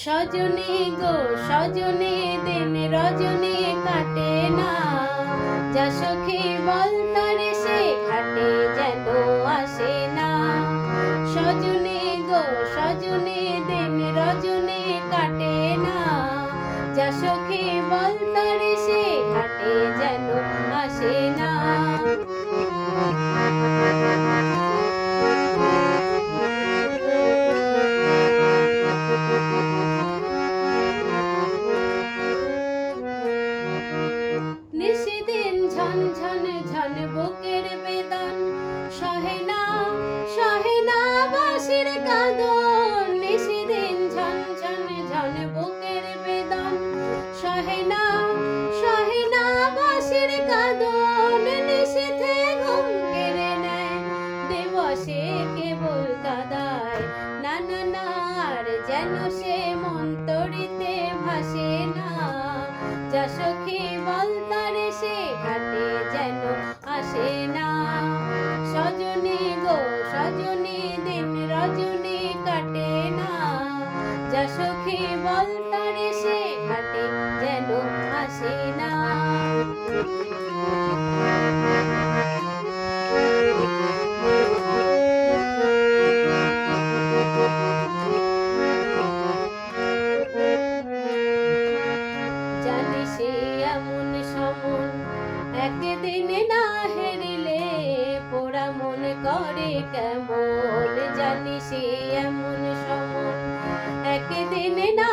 সজনী গো সজনী দিন রজনী কাটে না, যা সখী বল তারে সে ঘাটে যেন আসে না। সজনী গো সজনী দিন রজনী কাটে না, যা সখী বল তারে সে ঘাটে যেন আসে না। নিশিদিন ঝন ঝন ঝন বুকের বেদন, সহে না সহে না বাঁশির কাঁদন। নিশিদিন ঝন ঝন ঝন বুকের বেদন, সহে না সহে না বাঁশির কাঁদন। নিশীথে ঘুম কেড়ে নেয়, দিবসে কেবল কাঁদায়। না না না আর যেন সে মন তরিতে ভাসে না, যা সখী বল তারে সে ঘাটে যেন আসে না। সজনী গো সজনী দিন রজনী কাটে না, যা সখী বল তারে সে ঘাটে যেন আসে না। জানি সে এমন সমন একদিন না হেরিলে, পোড়া মন করে কেমন। জানি সে এমন সমন একদিন না